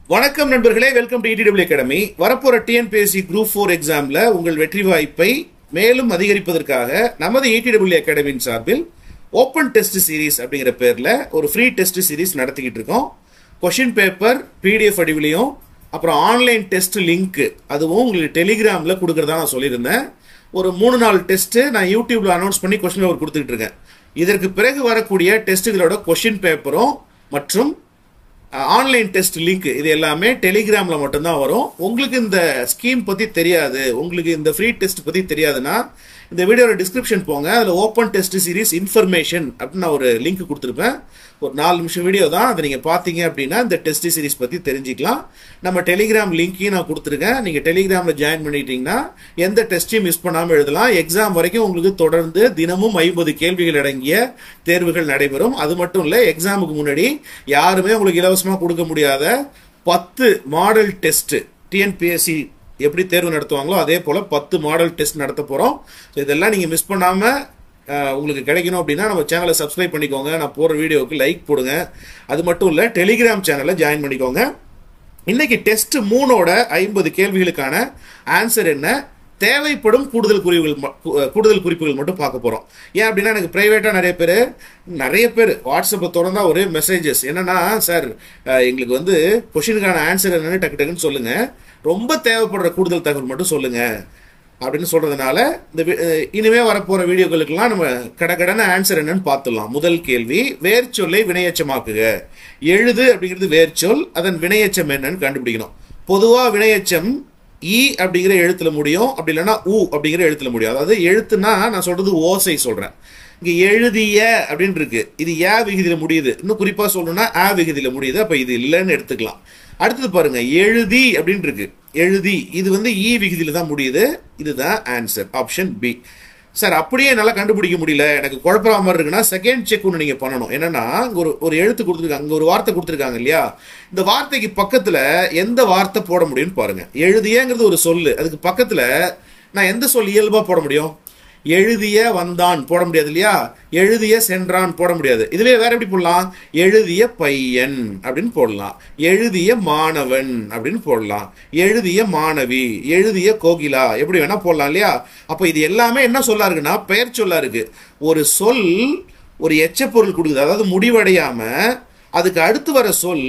வணக்கம் நண்பர்களே, welcome to ETW academy. வரப்போற டிஎன்பிஎஸ்சி குரூப் 4 எக்ஸாம்ல உங்கள் வெற்றி வாய்ப்பை மேலும் அதிகரிப்பதற்காக நமது ETW அகாடமியின் சார்பில் ஓப்பன் டெஸ்ட் சீரிஸ் அப்படிங்கிற பேர்ல ஒரு ஃப்ரீ டெஸ்ட் சீரிஸ் நடத்திக்கிட்டு இருக்கோம். கொஸ்டின் பேப்பர் PDF வடிவிலையும் அப்புறம் ஆன்லைன் டெஸ்ட் லிங்க் அதுவும் உங்களுக்கு டெலிகிராம்ல கொடுக்கறதா நான் சொல்லியிருந்தேன். ஒரு 3-4 டெஸ்ட் நான் யூடியூப்ல அனௌன்ஸ் பண்ணி கொஸ்டின் பேப்பர் கொடுத்துக்கிட்டு இருக்கேன். இதற்கு பிறகு வரக்கூடிய டெஸ்ட்டுகளோட கொஸ்டின் பேப்பரும் மற்றும் ஆன்லைன் டெஸ்ட் லிங்க் இது எல்லாமே டெலிகிராமில் மட்டும்தான் வரும். உங்களுக்கு இந்த ஸ்கீம் பற்றி தெரியாது, உங்களுக்கு இந்த ஃப்ரீ டெஸ்ட் பற்றி தெரியாதுன்னா இந்த வீடியோட டிஸ்கிரிப்ஷன் போங்க, அதில் ஓப்பன் டெஸ்ட் சீரிஸ் இன்ஃபர்மேஷன் அப்படின்னு நான் ஒரு லிங்க் கொடுத்துருப்பேன். ஒரு 4 நிமிஷம் வீடியோ தான், அதை நீங்கள் பார்த்தீங்க அப்படின்னா இந்த டெஸ்ட் சீரிஸ் பற்றி தெரிஞ்சுக்கலாம். நம்ம டெலிகிராம் லிங்க்கையும் நான் கொடுத்துருக்கேன். நீங்கள் டெலிகிராமில் ஜாயின் பண்ணிட்டீங்கன்னா எந்த டெஸ்ட்டையும் மிஸ் பண்ணாமல் எழுதலாம். எக்ஸாம் வரைக்கும் உங்களுக்கு தொடர்ந்து தினமும் 50 கேள்விகள் அடங்கிய தேர்வுகள் நடைபெறும். அது மட்டும் இல்லை, எக்ஸாமுக்கு முன்னாடி யாருமே உங்களுக்கு இலவசமாக கொடுக்க முடியாத 10 மாடல் டெஸ்ட் டிஎன்பிஎஸ்சி எப்படி தேர்வு நடத்துவாங்களோ அதே போல் 10 மாடல் டெஸ்ட் நடத்த போகிறோம். ஸோ இதெல்லாம் நீங்கள் மிஸ் பண்ணாமல் உங்களுக்கு கிடைக்கணும் அப்படின்னா நம்ம சேனலை சப்ஸ்கிரைப் பண்ணிக்கோங்க, நான் போகிற வீடியோவுக்கு லைக் போடுங்க. அது மட்டும் இல்லை, டெலிகிராம் சேனலை ஜாயின் பண்ணிக்கோங்க. இன்னைக்கு டெஸ்ட் 3ஓட 50 கேள்விகளுக்கான ஆன்சர் என்ன, தேவைப்படும் கூடுதல் குறிப்புகள் மட்டும் பார்க்க போகிறோம். ஏன் அப்படின்னா எனக்கு ப்ரைவேட்டாக நிறைய பேர் வாட்ஸ்அப்பை திறந்தா ஒரே மெசேஜஸ் என்னன்னா, சார் எங்களுக்கு வந்து கொஷினுக்கான ஆன்சர் என்னன்னு டக்குன்னு சொல்லுங்கள், ரொம்ப தேவைப்படுற கூடுதல் தகவல் மட்டும் சொல்லுங்கள் அப்படின்னு சொல்றதுனால இந்த இனிமே வரப்போற வீடியோக்களுக்கெல்லாம் நம்ம கடகடன ஆன்சர் என்னன்னு பார்த்துடலாம். முதல் கேள்வி, வேர்ச்சொல்லை வினையெச்சமாக்குக. எழுது அப்படிங்கிறது வேர்ச்சொல், அதன் வினையெச்சம் என்னன்னு கண்டுபிடிக்கணும். பொதுவா வினையெச்சம் இ அப்படிங்கிற எழுத்துல முடியும், அப்படி இல்லைன்னா உ அப்படிங்கிற எழுத்துல முடியும். அதாவது எழுத்துனா நான் சொல்றது ஓசை சொல்றேன். இங்க எழுதிய அப்படின்னு இருக்கு, இது ஏ விகுதியில முடியுது. இன்னும் குறிப்பா சொல்லணும்னா ஆ விகுதியில முடியுது, அப்ப இது இல்லைன்னு எடுத்துக்கலாம். அடுத்தது பாருங்க, எழுதி அப்படின்னு இருக்கு, எழுதி இது வந்து இ விகுதியில தான் முடியுது. இதுதான் ஆன்சர், ஆப்ஷன் பி. சார் அப்படியே நல்லா கண்டுபிடிக்க முடியல, எனக்கு குழப்பற மாதிரி இருக்குன்னா செகண்ட் செக் ஒன்று நீங்க பண்ணணும். என்னன்னா ஒரு எழுத்து கொடுத்துருக்காங்க, ஒரு வார்த்தை கொடுத்துருக்காங்க இல்லையா, இந்த வார்த்தைக்கு பக்கத்துல எந்த வார்த்தை போட முடியும்னு பாருங்க. எழுதியங்கிறது ஒரு சொல்லு, அதுக்கு பக்கத்துல நான் எந்த சொல் இயல்பா போட முடியும்? எழுதிய வந்தான் போட முடியாது இல்லையா, எழுதிய சென்றான் போட முடியாது. இதுலயே வேற எப்படி போடலாம்? எழுதிய பையன் அப்படின்னு போடலாம், எழுதிய மாணவன் அப்படின்னு போடலாம், எழுதிய மாணவி, எழுதிய கோகிலா, எப்படி வேணா போடலாம் இல்லையா. அப்ப இது எல்லாமே என்ன சொல்லா இருக்குன்னா பெயர் சொல்லா இருக்கு. ஒரு சொல் ஒரு எச்ச பொருள் கொடுக்குது, அதாவது முடிவடையாம அதுக்கு அடுத்து வர சொல்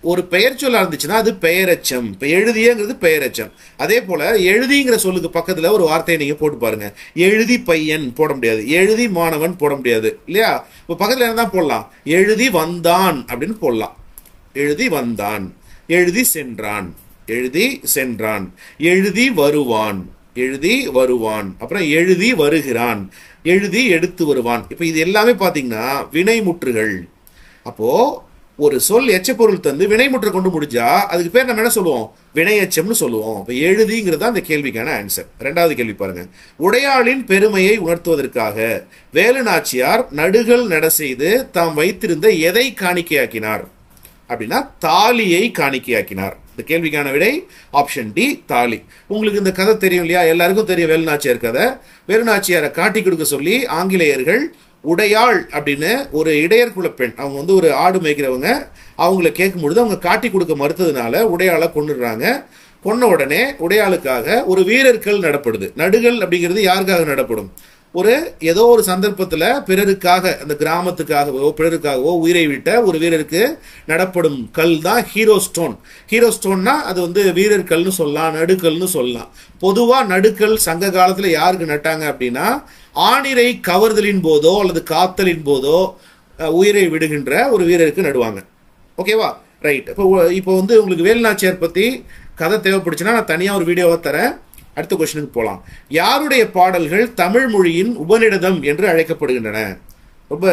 ஒரு பெயர் சொல்லா இருந்துச்சுன்னா அது பெயரெச்சம். இப்ப எழுதியங்கிறது பெயரெச்சம். அதே போல எழுதிங்கிற சொல்லுக்கு பக்கத்துல ஒரு வார்த்தையை நீங்க போட்டு பாருங்க. எழுதி பையன் போட முடியாது, எழுதி மாணவன் போட முடியாது இல்லையா. இப்ப பக்கத்துல என்ன போடலாம்? எழுதி வந்தான் அப்படின்னு போடலாம். எழுதி வந்தான், எழுதி சென்றான், எழுதி சென்றான், எழுதி வருவான், எழுதி வருவான், அப்புறம் எழுதி வருகிறான், எழுதி எடுத்து வருவான். இப்ப இது எல்லாமே பாத்தீங்கன்னா வினைமுற்றுகள். அப்போ ஒரு சொல் எச்சப்பொருள் தந்து வினைமுற்று கொண்டு முடிஞ்சா அதுக்கு பேர் நம்ம என்ன சொல்லுவோம்? வினையெச்சம்னு சொல்லுவோம். இப்போ எழுதிங்கிறது அந்த கேள்விக்கான ஆன்சர். 2வது கேள்வி பாருங்க, உடையாளின் பெருமையை உணர்த்துவதற்காக வேலு நாச்சியார் நடுகள் நட செய்து தாம் வைத்திருந்த எதை காணிக்கையாக்கினார் அப்படின்னா தாலியை காணிக்கையாக்கினார். இந்த கேள்விக்கான விடை ஆப்ஷன் டி, தாலி. உங்களுக்கு இந்த கதை தெரியும் இல்லையா, எல்லாருக்கும் தெரியும் வேலு நாச்சியார் கதை. வேலு நாச்சியாரை காட்டி கொடுக்க சொல்லி ஆங்கிலேயர்கள் உடையாள் அப்படின்னு ஒரு இடையர் குல பெண், அவங்க வந்து ஒரு ஆடு மேய்க்கிறவங்க, அவங்கள கேட்கும் பொழுது அவங்க காட்டி கொடுக்க மறுத்ததுனால உடையாளை கொண்டுடுறாங்க. கொன்ன உடனே உடையாளுக்காக ஒரு வீரர்கள் நடப்படுது. நடுகள் அப்படிங்கிறது யாருக்காக நடப்படும்? ஏதோ ஒரு சந்தர்ப்பத்துல பிறருக்காக, அந்த கிராமத்துக்காகவோ பிறருக்காகவோ உயிரை விட்ட ஒரு வீரருக்கு நடப்படும் கல் தான் ஹீரோ ஸ்டோன். ஹீரோ ஸ்டோன்னா அது வந்து வீரர்கள்னு சொல்லலாம், நடுக்கல்னு சொல்லலாம். பொதுவா நடுக்கல் சங்க காலத்துல யாருக்கு நட்டாங்க அப்படின்னா ஆணிரை கவர்தலின் போதோ அல்லது காத்தலின் போதோ உயிரை விடுகின்ற ஒரு வீரருக்கு நடுவாங்க. ஓகேவா, ரைட். இப்போ வந்து உங்களுக்கு வேலு நாச்சியார் பத்தி கதை தேவைப்படுச்சுன்னா நான் தனியா ஒரு வீடியோவை தரேன். அடுத்த கொஸ்டினுக்கு போலாம். யாருடைய பாடல்கள் தமிழ் மொழியின் உபநிடதம் என்று அழைக்கப்படுகின்றன? ரொம்ப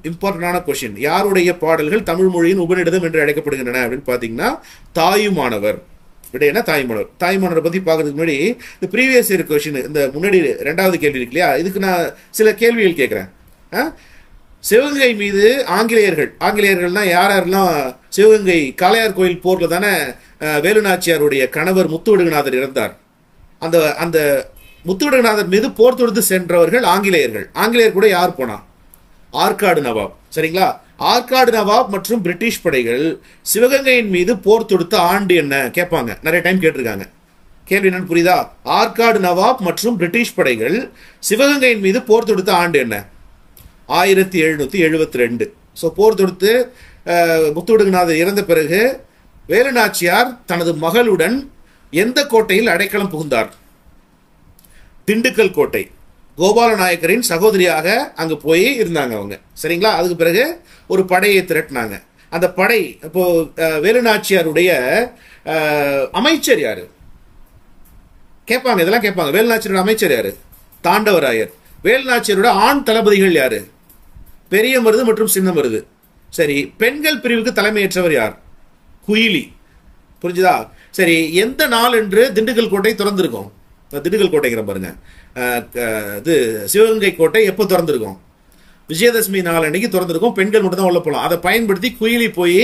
இம்பார்ட்டன்டான கொஸ்டின். யாருடைய பாடல்கள் தமிழ் மொழியின் உபநிடதம் என்று அழைக்கப்படுகின்றன அப்படின்னு பாத்தீங்கன்னா தாயுமானவர். விடையனா தாய்மானவர். தாய்மானவரை பத்தி பார்க்கறதுக்கு முன்னாடி இந்த ப்ரீவியஸ் இயர் கொஸ்டின், இந்த முன்னாடி 2வது கேள்வி இருக்கு இல்லையா, இதுக்கு நான் சில கேள்விகள் கேட்கிறேன். சிவகங்கை மீது ஆங்கிலேயர்கள்னா யாரெல்லாம் சிவகங்கை காளையார் கோயில் போர்ல தானே வேலு நாச்சியாருடைய கணவர் முத்துவடுகநாதர் இறந்தார். அந்த முத்துவடுகநாதர் மீது போர் தொடுத்து சென்றவர்கள் ஆங்கிலேயர் கூட யார் போனா? ஆற்காடு நவாப். சரிங்களா, ஆற்காடு நவாப் மற்றும் பிரிட்டிஷ் படைகள் சிவகங்கையின் மீது போர் தொடுத்த ஆண்டு என்ன கேட்பாங்க, நிறைய டைம் கேட்டிருக்காங்க. கேள்வி என்னன்னு புரியுதா? ஆற்காடு நவாப் மற்றும் பிரிட்டிஷ் படைகள் சிவகங்கையின் மீது போர் தொடுத்த ஆண்டு என்ன? 1772. ஸோ போர் தொடுத்து முத்துவடுகநாதர் இறந்த பிறகு வேலு நாச்சியார் தனது மகளுடன் எந்த கோட்டையில் அடைக்கலம் புகுந்தார்? திண்டுக்கல் கோட்டை. கோபால நாயக்கரின் சகோதரியாக அங்க போய் இருந்தாங்க அவங்க. சரிங்களா? அதுக்கு பிறகு ஒரு படையை திரட்டினாங்க. அந்த படை இப்போ வேலு நாச்சியாருடைய அமைச்சர் யாரு கேட்பாங்க, இதெல்லாம் கேட்பாங்க. வேலு நாச்சியாரோட அமைச்சர் யாரு? தாண்டவராயர். வேலு நாச்சியாரோட ஆண் தளபதிகள் யாரு? பெரிய மருது மற்றும் சின்ன மருது. சரி, பெண்கள் பிரிவுக்கு தலைமையேற்றவர் யார்? குயிலி. புரிஞ்சுதா? சரி, எந்த நாள் என்று திண்டுக்கல் கோட்டை திறந்திருக்கும்? திண்டுக்கல் கோட்டைங்கிற பாருங்க, இது சிவகங்கை கோட்டை எப்போ திறந்திருக்கும்? விஜயதசமி நாள் அன்னைக்கு திறந்திருக்கும். பெண்கள் மட்டும் தான் உள்ள போகலாம். அதை பயன்படுத்தி குயிலி போய்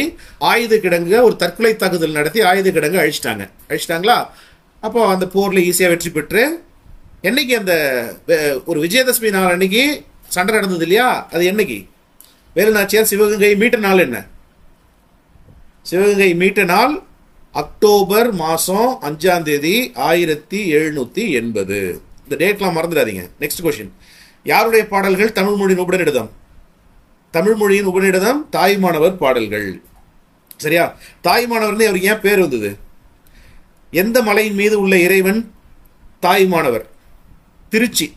ஆயுத கிடங்கு ஒரு தற்கொலை தாக்குதல் நடத்தி ஆயுத கிடங்கு அழிச்சிட்டாங்களா? அப்போ அந்த போர்ல ஈஸியா வெற்றி பெற்று என்னைக்கு அந்த ஒரு விஜயதசமி நாள் அன்னைக்கு சண்டை நடந்தது இல்லையா? அது என்னைக்கு? வேலு நாச்சியார் சிவகங்கை மீட்ட நாள் என்ன? சிவகங்கை மீட்ட நாள் அக்டோபர் மாசம் 5ஆம் தேதி 1780. இந்த டேட்லாம் மறந்துடாதீங்க. Next question. யாருடைய பாடல்கள் தமிழ் மொழியின் உபநிடதம்? தமிழ் மொழியின் உபநிடதம் தாய்மானவர் பாடல்கள். சரியா? தாய்மானவர்னு அவருக்கு ஏன் பேர் வந்தது? எந்த மலையின் மீது உள்ள இறைவன் தாய்மானவர்?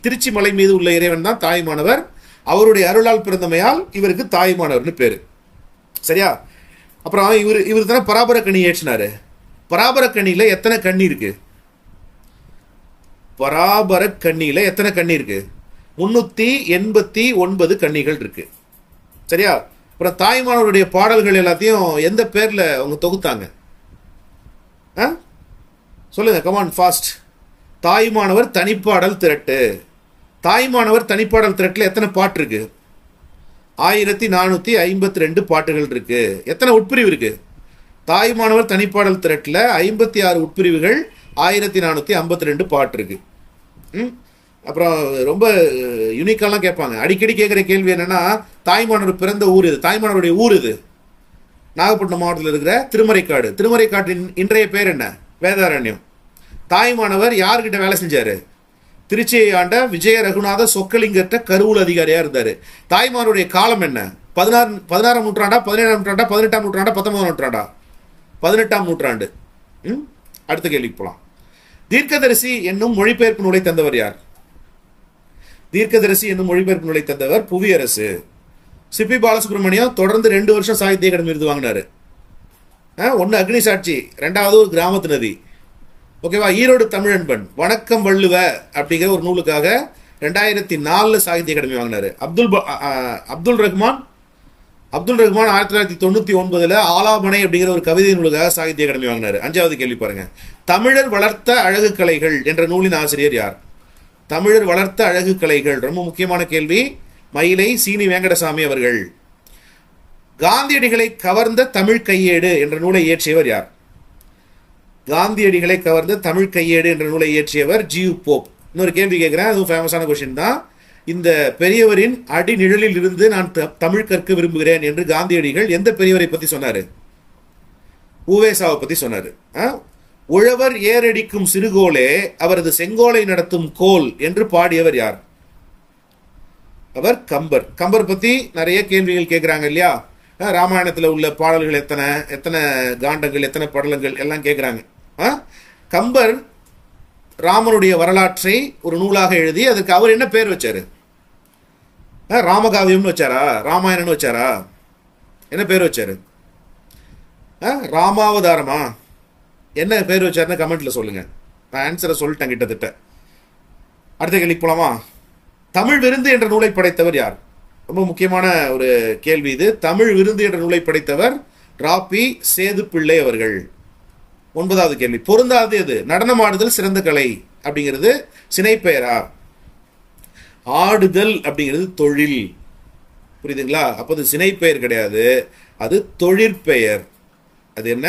திருச்சி மலை மீது உள்ள இறைவன் தான் தாய்மானவர். அவருடைய அருளால் பிறந்தமையால் இவருக்கு தாய்மானவர்னு பேரு. சரியா? அப்புறம் இவர் தானே பராபர கனி ஏற்றினாரு. பராபர கனியில எத்தனை கண்ணி இருக்கு? பராபர கண்ணியில எத்தனை கண்ணி இருக்கு? 389 கண்ணிகள் இருக்கு. சரியா? அப்புறம் தாய்மானவருடைய பாடல்கள் எல்லாத்தையும் எந்த பேர்ல அவங்க தொகுத்தாங்க? சொல்லுங்க, கமான் ஃபாஸ்ட். தாய்மானவர் தனிப்பாடல் திரட்டு. தாய்மானவர் தனிப்பாடல் திரட்டுல எத்தனை பாட்டு இருக்கு? 1452 பாட்டுகள் இருக்கு. எத்தனை உட்பிரிவு இருக்கு? தாய்மானவர் தனிப்பாடல் திரட்டுல 56 உட்பிரிவுகள், 1452 பாட்டு இருக்கு. அப்புறம் ரொம்ப யூனிக்காலாம் கேட்பாங்க. அடிக்கடி கேட்குற கேள்வி என்னன்னா, தாய்மானவர் பிறந்த ஊர் இது, தாய்மானவருடைய ஊர் இது. நாகப்பட்டினம் மாவட்டத்தில் இருக்கிற திருமறைக்காடு. திருமறைக்காட்டின் இன்றைய பேர் என்ன? வேதாரண்யம். தாய்மானவர் யார்கிட்ட வேலை செஞ்சாரு? திருச்சியை ஆண்ட விஜய ரகுநாத சொக்கலிங்கர்கிட்ட கருவூல அதிகாரியா இருந்தாரு. தாய்மானவருடைய காலம் என்ன? 16ஆம் நூற்றாண்டா, 17ஆம் நூற்றாண்டா, 18ஆம் நூற்றாண்டா, 19ஆம் நூற்றாண்டா? 18ஆம் நூற்றாண்டு. அடுத்த கேள்விக்கு போலாம். தீர்க்கதரிசி என்னும் மொழிபெயர்ப்பு நூலை தந்தவர் யார்? தீர்க்கதரிசி என்னும் மொழிபெயர்ப்பு நூலை தந்தவர் புவியரசு. சிப்பி பாலசுப்ரமணியம் தொடர்ந்து 2 வருஷம் சாகித்ய அகாடமி விருது வாங்கினாரு. ஒன்னு அக்னி சாட்சி, 2வது ஒரு கிராமத்து நதி. ஓகேவா? ஈரோடு தமிழன்பன் வணக்கம் வள்ளுவ அப்படிங்கிற ஒரு நூலுக்காக 2004 சாகித்ய அகாடமி வாங்கினாரு. அப்துல் ரஹ்மான் 1999 ஆலாபனை அப்படிங்கிற ஒரு கவிதை நூலுக்காக சாகித்ய அகாடமி வாங்கினாரு. 5வது கேள்வி பாருங்க. தமிழர் வளர்த்த அழகு கலைகள் என்ற நூலின் ஆசிரியர் யார்? தமிழர் வளர்த்த அழகு கலைகள் ரொம்ப முக்கியமான கேள்வி. மயிலை சீனி வெங்கடசாமி அவர்கள். காந்தியடிகளை கவர்ந்த தமிழ் கையேடு என்ற நூலை இயற்றியவர் யார்? காந்தியடிகளை கவர்ந்த தமிழ் கையேடு என்ற நூலை இயற்றியவர் ஜியு போப். இன்னொரு கேள்வி கேட்கிறேன், அதுவும் ஃபேமஸான கொஸ்டின் தான். இந்த பெரியவரின் அடி நிழலில் இருந்து நான் தமிழ் கற்க விரும்புகிறேன் என்று காந்தியடிகள் எந்த பெரியவரை பத்தி சொன்னாரு? உவேசாவை பத்தி சொன்னாரு. உழவர் ஏரடிக்கும் சிறுகோலே அவரது செங்கோலை நடத்தும் கோல் என்று பாடியவர் யார்? அவர் கம்பர். கம்பர் பத்தி நிறைய கேள்விகள் கேட்கிறாங்க இல்லையா? ராமாயணத்துல உள்ள பாடல்கள் எத்தனை காண்டங்கள், எத்தனை படலங்கள் எல்லாம் கேட்கிறாங்க. கம்பர் ராமனுடைய வரலாற்றை ஒரு நூலாக எழுதி அதுக்கு அவர் என்ன பேர் வச்சாரு? ராமகாவியம்னு வச்சாரா? ராமாயணம்னு வச்சாரா? என்ன பேர் வச்சாரு? ராமாவதாரமா? என்ன பேர் வச்சாருன்னு கமெண்ட்ல சொல்லுங்க. நான் ஆன்சரை சொல்லிட்டேன் கிட்டத்தட்ட. அடுத்த கேள்விக்கு போலாமா? தமிழ் விருந்து என்ற நூலை படைத்தவர் யார்? ரொம்ப முக்கியமான ஒரு கேள்வி இது. தமிழ் விருந்து என்ற நூலை படைத்தவர் ராபி சேது பிள்ளை அவர்கள். 9வது கேள்வி. பொருந்தாது எது? நடனம் ஆடுதல் சிறந்த கலை அப்படிங்கிறது சினைப்பெயரா? ஆடுதல் அப்படிங்கிறது தொழில். புரியுதுங்களா? அப்போ அது சினைப்பெயர் கிடையாது, அது தொழிற்பெயர். அது என்ன?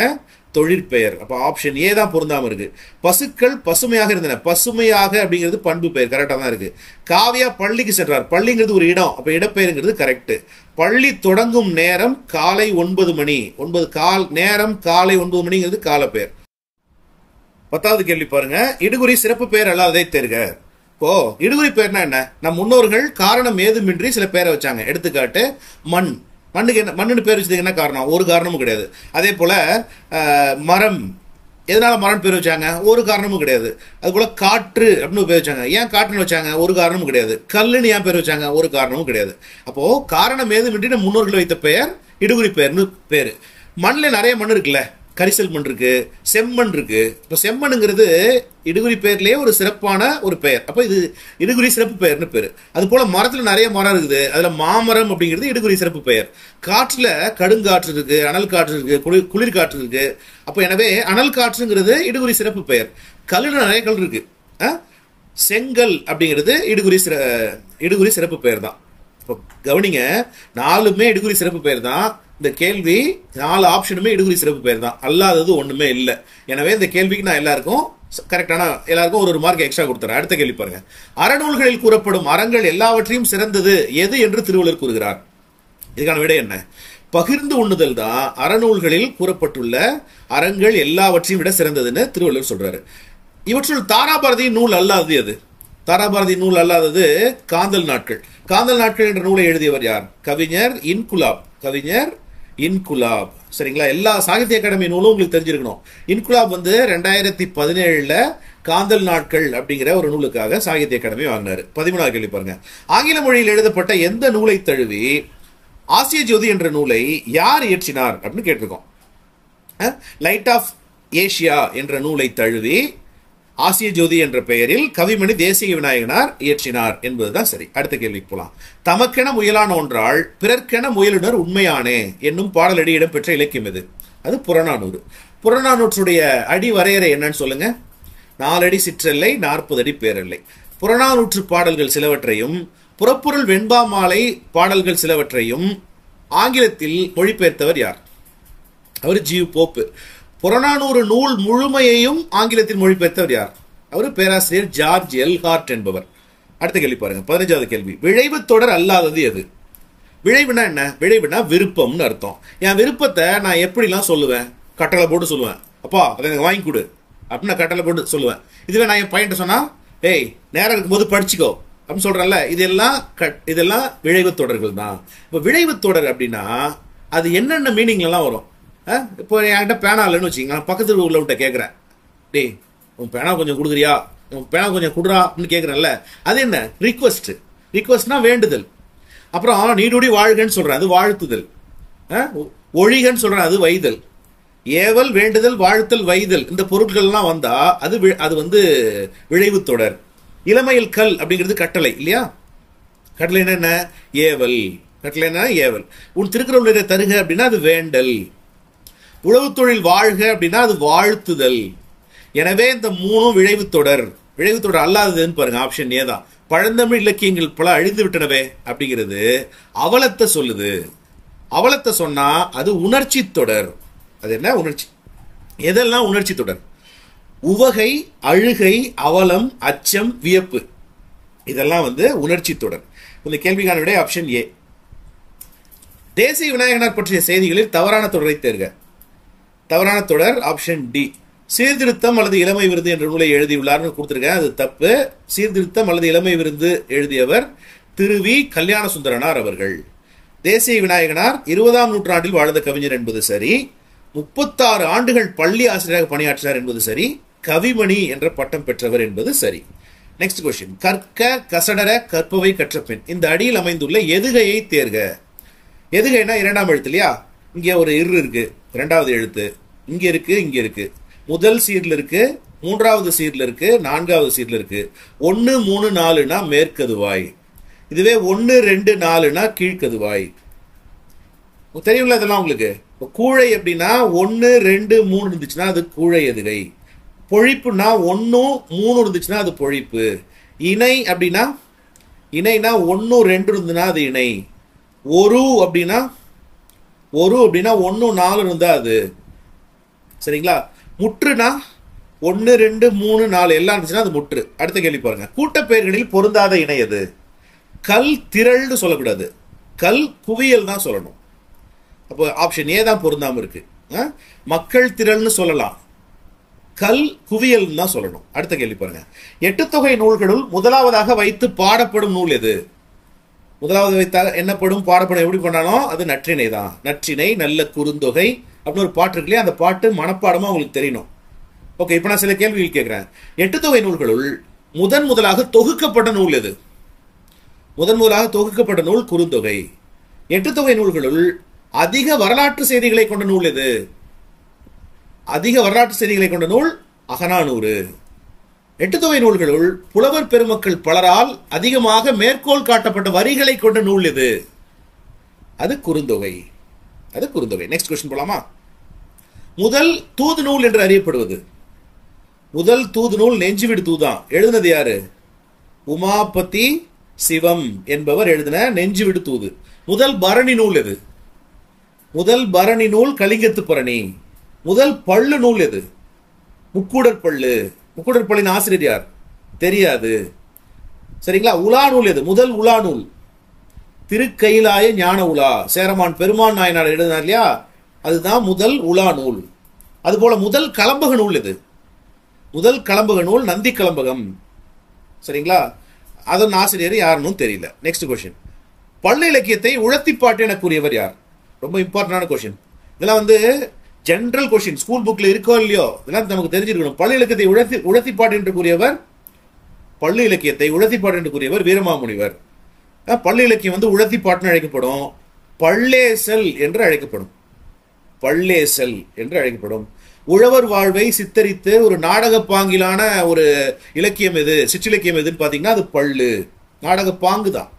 தொழிற்பெயர். அப்ப ஆப்ஷன் ஏ தான் பொருந்தாம இருக்கு. பசுக்கள் பசுமையாக இருந்தன. பசுமையாக அப்படிங்கிறது பண்பு பெயர், கரெக்டா தான் இருக்கு. காவியா பள்ளிக்கு சென்றார். பள்ளிங்கிறது ஒரு இடம், அப்ப இடப்பெயருங்கிறது கரெக்ட். பள்ளி தொடங்கும் நேரம் காலை 9 மணி. நேரம் காலை 9 மணிங்கிறது காலப்பெயர். 10வது கேள்வி பாருங்க. இடுகுறி சிறப்பு பெயர் அல்லாததை தேர்க. இப்போ இடுகுறி பெயர்னா என்ன? நம் முன்னோர்கள் காரணம் ஏதுமின்றி சில பேரை வச்சாங்க. எடுத்துக்காட்டு மண். மண்ணுக்கு என்ன மண்ணுன்னு பேர் வச்சதுக்கு என்ன காரணம்? ஒரு காரணமும் கிடையாது. அதே போல மரம், எதனால மரம் பேர் வச்சாங்க? ஒரு காரணமும் கிடையாது. அது போல காற்று அப்படின்னு பேர் வச்சாங்க. ஏன் காற்றுன்னு வச்சாங்க? ஒரு காரணமும் கிடையாது. கல்லுன்னு ஏன் பேர் வச்சாங்க? ஒரு காரணமும் கிடையாது. அப்போ காரணம் ஏதுமின்றி நம்ம முன்னோர்கள் வைத்த பெயர் இடுகுறி பெயர்னு பேரு. மண்ணில் நிறைய மண் இருக்குல்ல, கரிசல் மண் இருக்கு, செம்மண் இருக்கு. இப்போ செம்மண்ங்கிறது இடுகுறி பெயர்லயே ஒரு சிறப்பான ஒரு பெயர். அப்போ இது இடுகுறி சிறப்பு பெயர்னு பேரு. அது போல மரத்துல நிறைய மரம் இருக்குது, அதுல மாமரம் அப்படிங்கிறது இடுகுறி சிறப்பு பெயர். காற்றுல கடுங்காற்று இருக்கு, அனல் காற்று இருக்கு, குளிர் காற்று இருக்கு. அப்போ எனவே அனல் காற்றுங்கிறது இடுகுறி சிறப்பு பெயர். கல்லுல நிறைய கல் இருக்கு. செங்கல் அப்படிங்கிறது இடுகுறி சிறப்பு பெயர் தான். இப்போ கவனிங்க, 4மே இடுகுறி சிறப்பு பெயர் தான். இந்த கேள்வி 4 ஆப்ஷனுமே இடுகுறி சிறப்பு பெயர் தான், அல்லாதது ஒண்ணுமே இல்லை. எனவே இந்த கேள்விக்கு நான் எல்லாருக்கும் ஒரு மார்க் எக்ஸ்ட்ரா கொடுத்துறேன். அடுத்த கேள்வி பாருங்க. அறநூல்களில் கூறப்படும் அறங்கள் எல்லாவற்றையும் சிறந்தது எது என்று திருவள்ளுவர் கூறுகிறார்? இதுக்கான விடை என்ன? பகிர்ந்து உண்ணுதல் தான் அறநூல்களில் கூறப்பட்டுள்ள அறங்கள் எல்லாவற்றையும் விட சிறந்ததுன்னு திருவள்ளுவர் சொல்றாரு. இவற்றுள் தாராபாரதி நூல் அல்லாதது எது? தாராபாரதி நூல் அல்லாதது காந்தல் நாட்கள். காந்தல் நாட்கள் என்ற நூலை எழுதியவர் யார்? கவிஞர் இன்குலாப். சரிங்களா? எல்லா சாகித்ய அகாடமி நூலும் உங்களுக்கு தெரிஞ்சிருக்கணும். இன்குலாப் 2017 காந்தல் நாட்கள் அப்படிங்கிற ஒரு நூலுக்காக சாகித்ய அகாடமி வாங்கினாரு. 13வது கேள்வி பாருங்க. ஆங்கில மொழியில் எழுதப்பட்ட எந்த நூலை தழுவி ஆசிய ஜோதி என்ற நூலை யார் இயற்றினார் அப்படின்னு கேட்டிருக்கோம். லைட் ஆஃப் ஏசியா என்ற நூலை தழுவி ஆசிய ஜோதி என்ற பெயரில் கவிமணி தேசிக விநாயகனார் இயற்றினார் என்பதுதான் சரி. அடுத்த கேள்விக்கு போலாம். தமக்கென முயலான ஒன்றால் பிறர்க்கென முயலுனர் உண்மையானே என்னும் பாடலடி இடம்பெற்ற இலக்கியம் எது? அது புறநானூறு. புறநானூற்றுடைய அடி வரையறை என்னன்னு சொல்லுங்க. 4 அடி சிற்றெல்லை, 40 அடி பேரெல்லை. புறநானூற்று பாடல்கள் சிலவற்றையும் புறப்பொருள் வெண்பா மாலை பாடல்கள் சிலவற்றையும் ஆங்கிலத்தில் மொழிபெயர்த்தவர் யார்? அவர் ஜி போப்பு. புறநானூறு நூல் முழுமையையும் ஆங்கிலத்தில் மொழிபெயர்த்தவர் யார்? அவர் பேராசிரியர் ஜார்ஜ் எல்ஹார்ட் என்பவர். அடுத்த கேள்வி பாருங்க. 15வது கேள்வி. விழைவு தொடர் அல்லாதது எது? விழைவுனா என்ன? விழைவுனா விருப்பம்னு அர்த்தம். என் விருப்பத்தை நான் எப்படிலாம் சொல்லுவேன்? கட்டளை போட்டு சொல்லுவேன். அப்பா அதை எனக்கு வாங்கி கொடு அப்படின்னு நான் கட்டளை போட்டு சொல்லுவேன். இதுவே நான் என் பையன்ட்ட சொன்னா, ஏய் நேரம் இருக்கும்போது படிச்சுக்கோ அப்படின்னு சொல்றேன்ல, இதெல்லாம் விழைவு தொடர்கள் தான். இப்போ விழைவு தொடர் அப்படின்னா அது என்னென்ன மீனிங்லாம் வரும்? இப்போ என்கிட்ட பேனா இல்லைன்னு வச்சுக்கோங்க, பக்கத்துல உள்ள விட்ட கேட்குறேன், டேய் உன் பேனா கொஞ்சம் கொடுக்குறியா, உன் பேனா கொஞ்சம் கொடுறா அப்படின்னு கேட்குறேன்ல, அது என்ன? ரிக்வஸ்ட்னா வேண்டுதல். அப்புறம் நீடுடி வாழ்கன்னு சொல்றேன், அது வாழ்த்துதல். ஒழிகன்னு சொல்றேன், அது வைதல். ஏவல், வேண்டுதல், வாழ்த்தல், வைதல் இந்த பொருட்கள்லாம் வந்தா அது விழைவு தொடர். இளமையில் கல் அப்படிங்கிறது கட்டளை இல்லையா? கட்டளை என்ன? ஏவல். கட்டளை என்ன? ஏவல். உன் திருக்குறள் தருக அப்படின்னா அது வேண்டல். உழவு தொழில் வாழ்க அப்படின்னா அது வாழ்த்துதல். எனவே இந்த 3 விழைவு தொடர். விழைவு தொடர் அல்லாததுன்னு பாருங்க, ஆப்ஷன் ஏ தான். பழந்தமிழ் இலக்கியங்கள் பல அழிந்து விட்டனவே அப்படிங்கிறது அவலத்தை சொல்லுது. அவலத்தை சொன்னா அது உணர்ச்சி தொடர். அது என்ன உணர்ச்சி? எதெல்லாம் உணர்ச்சி தொடர்? உவகை, அழுகை, அவலம், அச்சம், வியப்பு, இதெல்லாம் உணர்ச்சி தொடர். இந்த கேள்விக்கான விடை ஆப்ஷன் ஏ. தேசிய விநாயகனார் பற்றிய செய்திகளில் தவறான தொடரை தேர்க. தவறான தொடர் ஆப்ஷன் டி. சீர்திருத்தம் அல்லது இளமை விருது என்ற நூலை எழுதியுள்ளார் கொடுத்திருக்கேன், அது தப்பு. சீர்திருத்தம் அல்லது இளமை விருது எழுதியவர் திருவி கல்யாண சுந்தரனார் அவர்கள். தேசிய விநாயகனார் 20ஆம் நூற்றாண்டில் வாழ்ந்த கவிஞர் என்பது சரி. 36 ஆண்டுகள் பள்ளி ஆசிரியராக பணியாற்றினார் என்பது சரி. கவிமணி என்ற பட்டம் பெற்றவர் என்பது சரி. Next question. கற்க கசடர கற்பவை கற்றபின் இந்த அடியில் அமைந்துள்ள எதுகையை தேர்க. எதுகைனா 2ஆம் எழுத்து இல்லையா? இங்கே ஒரு இரு இருக்கு, 2வது எழுத்து இங்க இருக்கு, இங்க இருக்கு. முதல் சீர்ல இருக்கு, 3வது சீர்ல இருக்கு, 4வது சீர்ல இருக்கு. 1 3 4னா மேற்கதுவாய். இதுவே 1 2 4னா கீழ்கதுவாய். தெரியுங்களா இதெல்லாம் உங்களுக்கு? கூழை அப்படின்னா 1 2 3 இருந்துச்சுன்னா அது கூழை எதுகை. பொழிப்புனா 1 3 இருந்துச்சுன்னா அது பொழிப்பு. இணை அப்படின்னா இணைனா 1 2 இருந்துன்னா அது இணை. ஒரு அப்படின்னா 1 4 இருந்தா அது சரிங்களா? முற்றுனா 1 2 3 4 எல்லாம் இருந்துச்சுன்னா அது முற்று. அடுத்த கேள்வி பாருங்க. கூட்டப்பெயர்களில் பொருந்தாத இணை எது? கல் திரள்னு சொல்லக்கூடாது, கல் குவியல் தான் சொல்லணும். அப்போ ஆப்ஷன் ஏ தான் பொருந்தாம இருக்கு. மக்கள் திரள்னு சொல்லலாம், கல் குவியல் தான் சொல்லணும். அடுத்த கேள்வி பாருங்க. 8 தொகை நூல்களுள் முதலாவதாக வைத்து பாடப்படும் நூல் எது? முதலாவது வைத்தாக என்னப்படும் பாடப்படும் எப்படி பண்ணாலும் அது நற்றிணை தான். நற்றிணை, நல்ல குறுந்தொகை அப்படின்னு ஒரு பாட்டு இருக்கு இல்லையா, அந்த பாட்டு மனப்பாடமா உங்களுக்கு தெரியணும். ஓகே, இப்போ நான் சில கேள்விகள் கேட்கிறேன். 8 தொகை நூல்களுள் முதலாக தொகுக்கப்பட்ட நூல் எது? முதலாக தொகுக்கப்பட்ட நூல் குறுந்தொகை. 8 தொகை நூல்களுள் அதிக வரலாற்று செய்திகளை கொண்ட நூல் எது? அதிக வரலாற்று செய்திகளை கொண்ட நூல் அகநானூறு. 8 தொகை நூல்களுள் புலவர் பெருமக்கள் பலரால் அதிகமாக மேற்கோள் காட்டப்பட்ட வரிகளை கொண்ட நூல் எது? அது குறுந்தொகை. அது குறுந்தொகை. நெக்ஸ்ட் கொஸ்டின் போலாமா? முதல் தூது நூல் என்று அறியப்படுவது. முதல் தூது நூல் நெஞ்சுவிடு தூதான். எழுதினது யாரு? உமாபதி சிவம் என்பவர் எழுதின நெஞ்சுவிடு தூது. முதல் பரணி நூல் எது? முதல் பரணி நூல் கலிங்கத்து பரணி. முதல் பள்ளு நூல் எது? முக்கூடற் பள்ளு. முக்கூடற் பள்ளின் ஆசிரியர் யார்? தெரியாது. சரிங்களா? உலா நூல் எது? முதல் உலா நூல் திருக்கயிலாய ஞான உலா. சேரமான் பெருமான் நாயனார் எழுதினார் இல்லையா, அதுதான் முதல் உலா நூல். அதுபோல முதல் கலம்பக நூல் எது? முதல் கலம்பக நூல் நந்தி கலம்பகம். சரிங்களா? அதன் ஆசிரியர் யாருன்னு தெரியல. Next question. பள்ளு இலக்கியத்தை உழத்திப்பாட்டு என கூறியவர் யார்? ரொம்ப இம்பார்ட்டன்டான கொஸ்டின். இதெல்லாம் ஜெனரல் கொஸ்டின், ஸ்கூல் புக்ல இருக்கோ இல்லையோ, இதெல்லாம் நமக்கு தெரிஞ்சிருக்கணும். பள்ளு இலக்கியத்தை உழத்திப்பாட்டு என்று கூறியவர், பள்ளு இலக்கியத்தை உழத்திப்பாட்டு என்று கூறியவர் வீரமாமுனிவர். பள்ளு இலக்கியம் உழத்திப்பாட்டுன்னு அழைக்கப்படும், பள்ளேசல் என்று அழைக்கப்படும். பள்ளேசல் என்று அழைக்கப்படும். உழவர் வாழ்வை சித்தரித்து ஒரு நாடக பாங்கிலான ஒரு இலக்கியம் எது, சிற்றிலக்கியம் எதுன்னு பாத்தீங்கன்னா அது பள்ளு. நாடக பாங்கு தான்.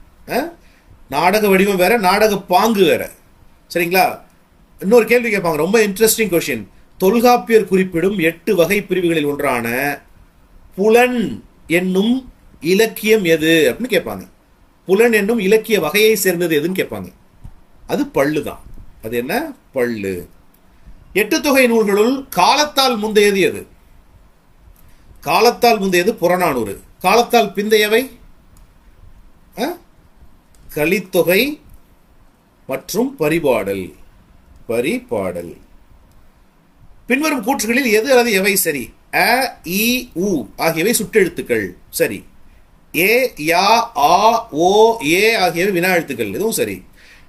நாடக வடிவம் வேற, நாடக பாங்கு வேற. சரிங்களா? இன்னொரு கேள்வி கேட்பாங்க, ரொம்ப இன்ட்ரெஸ்டிங் கொஸ்டின். தொல்காப்பியர் குறிப்பிடும் 8 வகை பிரிவுகளில் ஒன்றான புலன் என்னும் இலக்கியம் எது அப்படின்னு கேட்பாங்க. புலன் என்னும் இலக்கிய வகையை சேர்ந்தது எதுன்னு கேட்பாங்க. அது பள்ளு தான். அது என்ன? பள்ளு. 8 தொகை நூல்களுள் காலத்தால் முந்தையது எது? காலத்தால் முந்தையது புறநானூறு. காலத்தால் பிந்தையவை கலித்தொகை மற்றும் பரிபாடல். பரிபாடல். பின்வரும் கூற்றுகளில் எது அல்லது எவை சரி? அ, இ, உ ஆகியவை சுட்டெழுத்துக்கள், சரி. ஏ, யா, ஆ, ஓ, ஏ ஆகியவை வினா எழுத்துக்கள், இதுவும் சரி.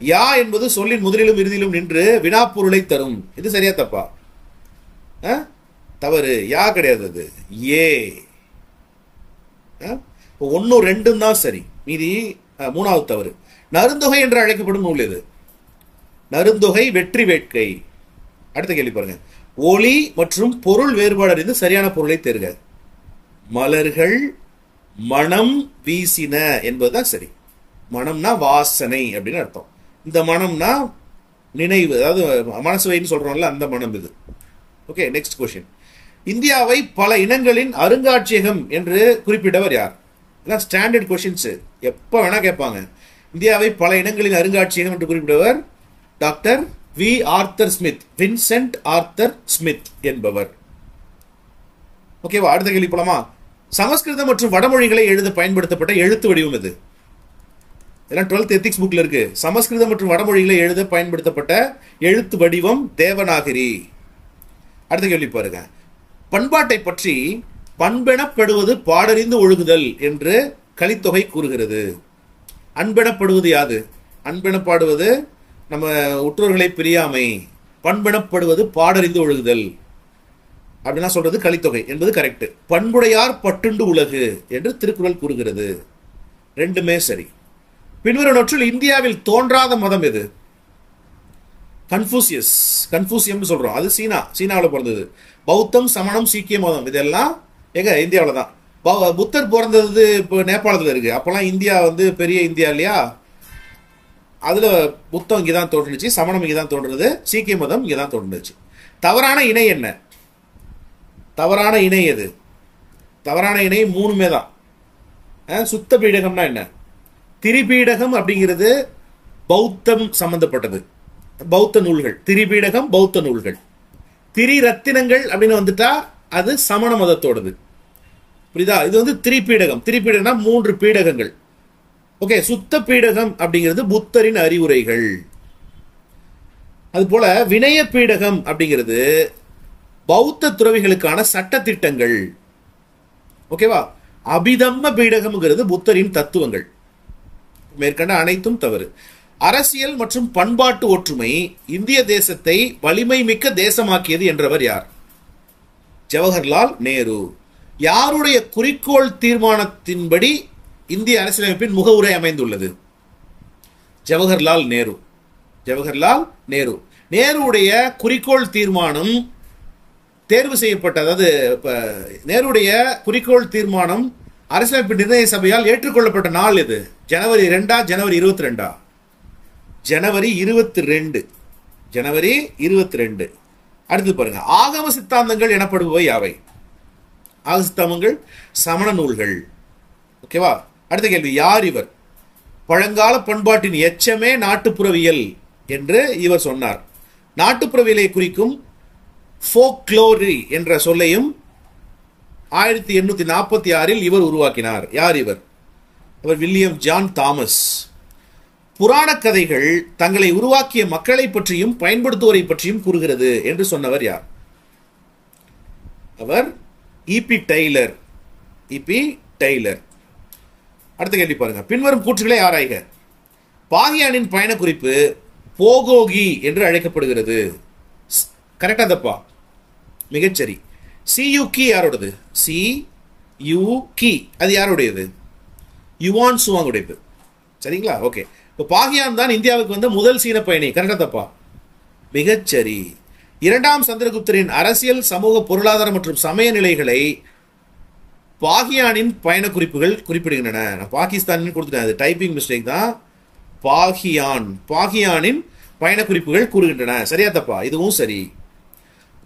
யா என்பது சொல்லின் முதலிலும் இறுதியிலும் நின்று வினாப்பொருளை தரும், இது சரியா தப்பா? தவறு. யா கிடையாது, அது ஏ. 1 2 தான் சரி, மீதி 3வது தவறு. நருந்தொகை என்று அழைக்கப்படும் நூல் எது? நருந்தொகை வெற்றி வேட்கை. அடுத்த கேள்வி பாருங்க. ஒளி மற்றும் பொருள் வேறுபாடு அறிந்து சரியான பொருளை தேர்க. மலர்கள் மனம் வீசின என்பதுதான் சரி. மனம்னா வாசனை அப்படின்னு அர்த்தம். இந்த மனம்னா நினைவு, அதாவது மனசு வைன்னு சொல்றோம்ல, அந்த மனம் இது. Okay, next question. இந்தியாவை பல இனங்களின் அருங்காட்சியகம் என்று குறிப்பிட்டவர் யார்? இதெல்லாம் ஸ்டாண்டர்ட் கொஸ்டின்ஸ், எப்ப வேணா கேட்பாங்க. இந்தியாவை பல இனங்களின் அருங்காட்சியகம் என்று குறிப்பிட்டவர் doctor V Arthur Smith, Vincent Arthur Smith என்பவர். ஓகேவா? அடுத்த கேள்வி போலாமா? சமஸ்கிருதம் மற்றும் வடமொழிகளை எழுத பயன்படுத்தப்பட்ட எழுத்து வடிவம் எது? இதெல்லாம் 12th எத்திக்ஸ் புக்ல இருக்கு. சமஸ்கிருதம் மற்றும் வடமொழிகளை எழுத பயன்படுத்தப்பட்ட எழுத்து வடிவம் தேவநாகரி. அடுத்த கேள்வி பாருங்க. பண்பாட்டை பற்றி பண்பெனப்படுவது பாடறிந்து ஒழுகுதல் என்று கலித்தொகை கூறுகிறது. அன்பெனப்படுவது யாது? அன்பெனப்பாடுவது நம்ம உற்றோர்களை பிரியாமை. பண்பெனப்படுவது பாடறிந்து ஒழுகுதல் அப்படின்னா சொல்றது கலித்தொகை என்பது கரெக்ட். பண்புடையார் பட்டுண்டு உலகு என்று திருக்குறள் கூறுகிறது. ரெண்டுமே சரி. பின்வருவனவற்றில் இந்தியாவில் தோன்றாத மதம் எது? கன்ஃபூசியஸ், கன்ஃபூசியம் சொல்றோம், அது சீனாவில் பிறந்தது. பௌத்தம், சமணம், சீக்கிய மதம் இதெல்லாம் எங்க இந்தியாவில் தான். புத்தர் பிறந்தது இப்போ நேபாளத்தில் இருக்கு. அப்பெல்லாம் இந்தியா பெரிய இந்தியா இல்லையா, அதுல புத்தம் இங்கதான் தோன்றுச்சு, சமணம் இங்கதான் தோன்றுறது, சீக்கிய மதம் இங்கதான் தோன்றுச்சு. தவறான இணை என்ன? தவறான இணை எது? தவறான இணை 3மே தான். சுத்த பீடகம்னா என்ன? திரிபீடகம் அப்படிங்கிறது பௌத்தம் சம்பந்தப்பட்டது, பௌத்த நூல்கள். திரிபீடகம் பௌத்த நூல்கள். திரிரத்தினங்கள் அப்படின்னு வந்துட்டா அது சமண மதத்தோடது. புரியுதா? இது வந்து திரிபீடகம். திரிபீடகம்னா 3 பீடகங்கள். ஓகே, சுத்த பீடகம் அப்படிங்கிறது புத்தரின் அறிவுரைகள். அது போல வினய பீடகம் அப்படிங்கிறது பௌத்த துறவிகளுக்கான சட்ட திட்டங்கள். ஓகேவா? அபிதம்ம பீடகம்ங்கிறது புத்தரின் தத்துவங்கள். மேற்கண்ட அனைத்தும் தவறு. அரசியல் மற்றும் பண்பாட்டு ஒற்றுமை இந்திய தேசத்தை வலிமை மிக்க தேசமாக்கியது என்றவர் யார்? ஜவஹர்லால் நேரு. யாருடைய குறிக்கோள் தீர்மானத்தின்படி இந்திய அரசியலமைப்பின் முகவுரை அமைந்துள்ளது? ஜவஹர்லால் நேரு. ஜவஹர்லால் நேரு. நேருடைய குறிக்கோள் தீர்மானம் தேர்வு செய்யப்பட்ட, அதாவது நேருடைய குறிக்கோள் தீர்மானம் அரசியலமைப்பு நிர்ணய சபையால் ஏற்றுக்கொள்ளப்பட்ட நாள் எது? ஜனவரி 2 ஜனவரி 22? ஜனவரி 22. ஜனவரி 22. அடுத்து பாருங்க, ஆகம சித்தாந்தங்கள் எனப்படுபவை யாவை? ஆகம சித்தாந்தங்கள் சமண நூல்கள். ஓகேவா? அடுத்த கேள்வி, யார் இவர்? பழங்கால பண்பாட்டின் எச்சமே நாட்டுப்புறவியல் என்று இவர் சொன்னார். நாட்டுப்புறவியலை குறிக்கும் ஃபோக்லோரி என்ற சொல்லையும் 1846 இவர் உருவாக்கினார். யார் இவர்? அவர் வில்லியம் ஜான் தாமஸ். புராண கதைகள் தங்களை உருவாக்கிய மக்களை பற்றியும் பயன்படுத்துவோரை பற்றியும் கூறுகிறது என்று சொன்னவர் யார்? அவர் இபி டெய்லர். E B Tylor. அடுத்த கேள்வி பாருங்க, பின்வரும் கூற்றுகளை ஆராய்க. பாகியானின் பயண குறிப்பு போகோகி என்று அழைக்கப்படுகிறது. கரெக்டா தப்பா? மிகச்சரி. சியுகி யாரோடது? சியுகி அது யாருடையது? யுவான் சுவாங்குடையது. சரிங்களா? ஓகே. இப்போ பாகியான் தான் இந்தியாவுக்கு வந்த முதல் சீன பயணி. கரெக்டா தப்பா? மிகச்சரி. 2ஆம் சந்திரகுப்தரின் அரசியல், சமூக, பொருளாதார மற்றும் சமய நிலைகளை பாகியானின் பயண குறிப்புகள் குறிப்பிடுகின்றன. நான் பாகிஸ்தானின் கொடுத்துட்டேன், அது டைப்பிங் மிஸ்டேக் தான். பாகியானின் பயண குறிப்புகள் கூறுகின்றன. சரியா தப்பா? இதுவும் சரி.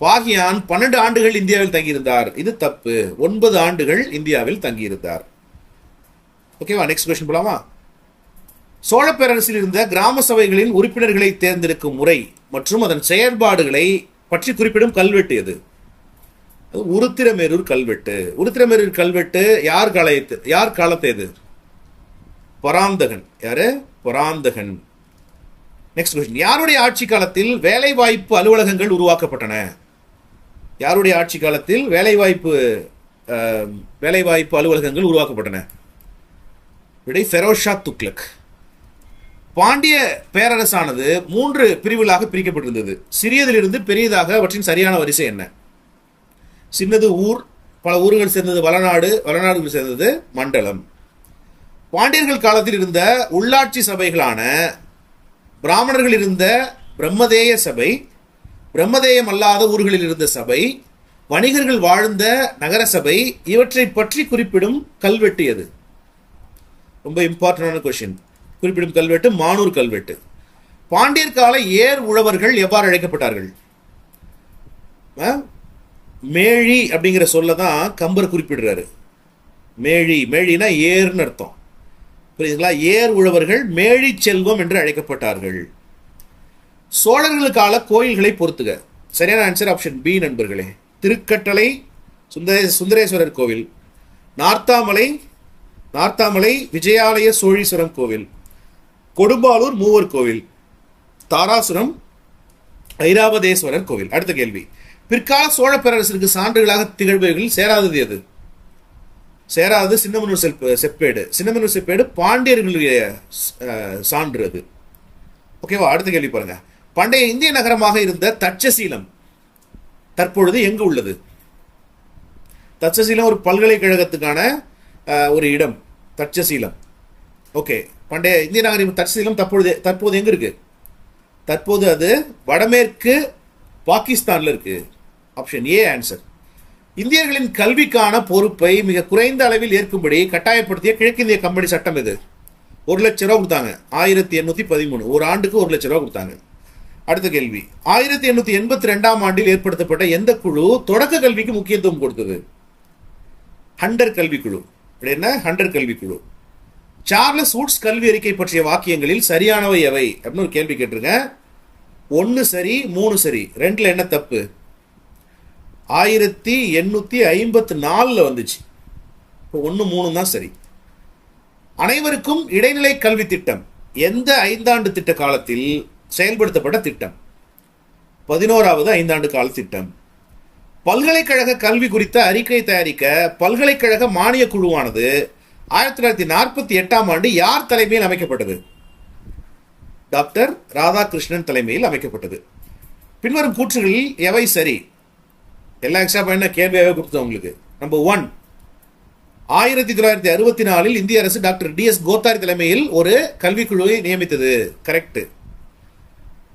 பாகியான் 12 ஆண்டுகள் இந்தியாவில் தங்கியிருந்தார். இது தப்பு. 9 ஆண்டுகள் இந்தியாவில் தங்கியிருந்தார். ஓகேவா? நெக்ஸ்ட் கொஸ்டின் போலாமா? சோழ பேரரசில் இருந்த கிராம சபைகளின் உறுப்பினர்களை தேர்ந்தெடுக்கும் முறை மற்றும் அதன் செயற்பாடுகளை பற்றி குறிப்பிடும் கல்வெட்டு எது? உருத்திரமேரூர் கல்வெட்டு. உருத்திரமேரூர் கல்வெட்டு யார் காலத்தேது? பராந்தகன். யாரு? பராந்தகன். நெக்ஸ்ட் கொஸ்டின், யாருடைய ஆட்சி காலத்தில் வேலை வாய்ப்பு அலுவலகங்கள் உருவாக்கப்பட்டன? யாருடைய ஆட்சி காலத்தில் வேலைவாய்ப்பு அலுவலகங்கள் உருவாக்கப்பட்டன? விடை ஃபெரோஷா துக்ளக். பாண்டிய பேரரசானது 3 பிரிவுகளாக பிரிக்கப்பட்டிருந்தது. சிறியதிலிருந்து பெரியதாக அவற்றின் சரியான வரிசை என்ன? சின்னது ஊர், பல ஊர்கள் சேர்ந்தது வளநாடு, வளநாடுகள் சேர்ந்தது மண்டலம். பாண்டியர்கள் காலத்தில் இருந்த உள்ளாட்சி சபைகளான பிராமணர்கள் இருந்த பிரம்மதேய சபை, பிரம்மதேயம் அல்லாத ஊர்களில் இருந்த சபை, வணிகர்கள் வாழ்ந்த நகர சபை, இவற்றை பற்றி குறிப்பிடும் கல்வெட்டு எது? ரொம்ப இம்பார்ட்டன்டான கொஸ்டின். குறிப்பிடும் கல்வெட்டு மானூர் கல்வெட்டு. பாண்டியர் கால ஏர் உழவர்கள் எவ்வாறு அழைக்கப்பட்டார்கள்? மேழி அப்படிங்கிற சொல்லதான் கம்பர் குறிப்பிடுறாரு. மேழினா ஏர்னு அர்த்தம். புரியுதுங்களா? ஏர் உழவர்கள் மேழி செல்வம் என்று அழைக்கப்பட்டார்கள். சோழர்கள் கால கோயில்களை பொறுத்துக. சரியான ஆன்சர் ஆப்ஷன் பி நண்பர்களே. திருக்கட்டளை சுந்தரேஸ்வரர் கோவில், நார்த்தாமலை விஜயாலய சோழீஸ்வரம் கோவில், கொடும்பாலூர் மூவர் கோவில், தாராசுரம் ஐராவதேஸ்வரர் கோவில். அடுத்த கேள்வி, பிற்கால சோழ பேரரசிற்கு சான்றுகளாக திகழ்பவர்கள் சேராதது எது? சேராதது சின்னமனூர் செப்பேடு. சின்னமனூர் செப்பேடு பாண்டியர்களுடைய சான்று அது. ஓகேவா? அடுத்த கேள்வி பாருங்க, பண்டைய இந்திய நகரமாக இருந்த தட்சசீலம் தற்பொழுது எங்கு உள்ளது? தட்சசீலம் ஒரு பல்கலைக்கழகத்துக்கான ஒரு இடம். தட்சசீலம். ஓகே, பண்டைய இந்திய நகரம் தட்சசீலம் தற்போது எங்க இருக்கு? தற்போது அது வடமேற்கு பாகிஸ்தான்ல இருக்கு. Option A answer. இந்தியர்களின் கல்விக்கான பொறுப்பை மிக குறைந்த அளவில் ஏற்கும்படி கட்டாயப்படுத்திய கிழக்கிந்திய கம்பெனி சட்டம் எது? 1 லட்சம் ரூபாய் கொடுத்தாங்க. 1813. ஒரு ஆண்டுக்கு 1 லட்சம் ரூபாய் கொடுத்தாங்க. அடுத்த கேள்வி, 1882ஆம் ஆண்டில் ஏற்படுத்தப்பட்ட எந்த குழு தொடக்க கல்விக்கு முக்கியத்துவம் கொடுத்தது? ஹண்டர் கல்விக்குழு. என்ன? ஹண்டர் கல்விக்குழு. சார்லஸ் வுட்ஸ் கல்வி அறிக்கை பற்றிய வாக்கியங்களில் சரியானவை எவை அப்படின்னு ஒரு கேள்வி கேட்டிருங்க. 1 சரி, 3 சரி, 2ல என்ன தப்பு? 1854 வந்துச்சு. இப்போ 1-3 தான் சரி. அனைவருக்கும் இடைநிலை கல்வி திட்டம் எந்த 5 ஆண்டு திட்ட காலத்தில் செயல்படுத்தப்பட்ட திட்டம்? 11வது 5 ஆண்டு கால திட்டம். பல்கலைக்கழக கல்வி குறித்த அறிக்கை தயாரிக்க பல்கலைக்கழக மானிய குழுவானது 1948ஆம் ஆண்டு யார் தலைமையில் அமைக்கப்பட்டது? டாக்டர் ராதாகிருஷ்ணன் தலைமையில் அமைக்கப்பட்டது. பின்வரும் கூற்றுகளில் எவை சரி? எல்லா எக்ஸ்ட்ரா பாயிண்ட் கேள்வியாகவே கொடுத்தோம் உங்களுக்கு. நம்பர் 1, 1964 இந்திய அரசு டாக்டர் DS கோத்தாரி தலைமையில் ஒரு கல்விக்குழுவை நியமித்தது. கரெக்ட்.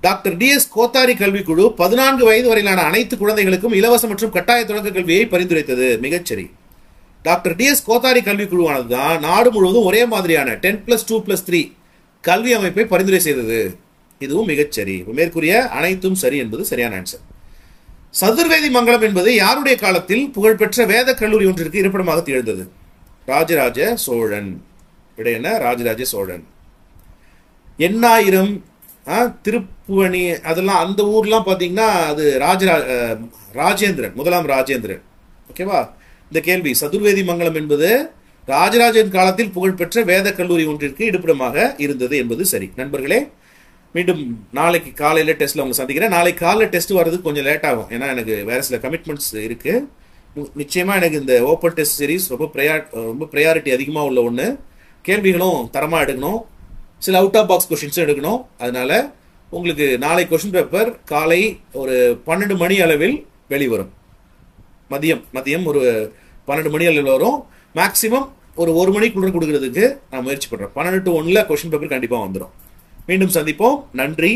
டாக்டர் DS கோத்தாரி கல்விக்குழு 14 வயது வரையிலான அனைத்து குழந்தைகளுக்கும் இலவச மற்றும் கட்டாய தொடக்க கல்வியை பரிந்துரைத்தது. மிகச்சரி. டாக்டர் DS கோத்தாரி கல்விக்குழுவானது தான் நாடு முழுவதும் ஒரே மாதிரியான 10+2+3 கல்வி அமைப்பை பரிந்துரை செய்தது. இதுவும் மிகச்சரி. மேற்கூறிய அனைத்தும் சரி என்பது சரியான ஆன்சர். சதுர்வேதி மங்கலம் என்பது யாருடைய காலத்தில் புகழ்பெற்ற வேத கல்லூரி ஒன்றிற்கு இருப்பிடமாக திகழ்ந்தது? ராஜராஜ சோழன். விடை என்ன? ராஜராஜ சோழன். எண்ணாயிரம், திருப்புவணி, அதெல்லாம் அந்த ஊர்லாம் பார்த்தீங்கன்னா அது ராஜேந்திரன், முதலாம் ராஜேந்திரன். ஓகேவா? இந்த கேள்வி சதுர்வேதி மங்கலம் என்பது ராஜராஜன் காலத்தில் புகழ்பெற்ற வேத கல்லூரி ஒன்றிற்கு இருப்பிடமாக இருந்தது என்பது சரி. நண்பர்களே, மீண்டும் நாளைக்கு காலையில் டெஸ்ட்டில் உங்களை சந்திக்கிறேன். நாளைக்கு காலையில் டெஸ்ட் வர்றதுக்கு கொஞ்சம் லேட் ஆகும், ஏன்னா எனக்கு வேறு சில கமிட்மெண்ட்ஸ் இருக்குது. நிச்சயமாக எனக்கு இந்த ஓப்பன் டெஸ்ட் சீரீஸ் ரொம்ப ப்ரையாரிட்டி அதிகமாக உள்ள ஒன்று. கேள்விகளும் தரமாக எடுக்கணும், சில அவுட் ஆஃப் பாக்ஸ் கொஷின்ஸும் எடுக்கணும். அதனால் உங்களுக்கு நாளை கொஷின் பேப்பர் காலை ஒரு 12 மணி அளவில் வெளிவரும். மதியம் ஒரு 12 மணி அளவில் வரும். மேக்ஸிமம் ஒரு 1 மணிக்குள்ள கொடுக்கறதுக்கு நான் முயற்சி பண்ணுறேன். 12 to 1 கொஷின் பேப்பர் கண்டிப்பாக வந்துடும். மீண்டும் சந்திப்போம். நன்றி,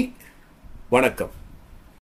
வணக்கம்.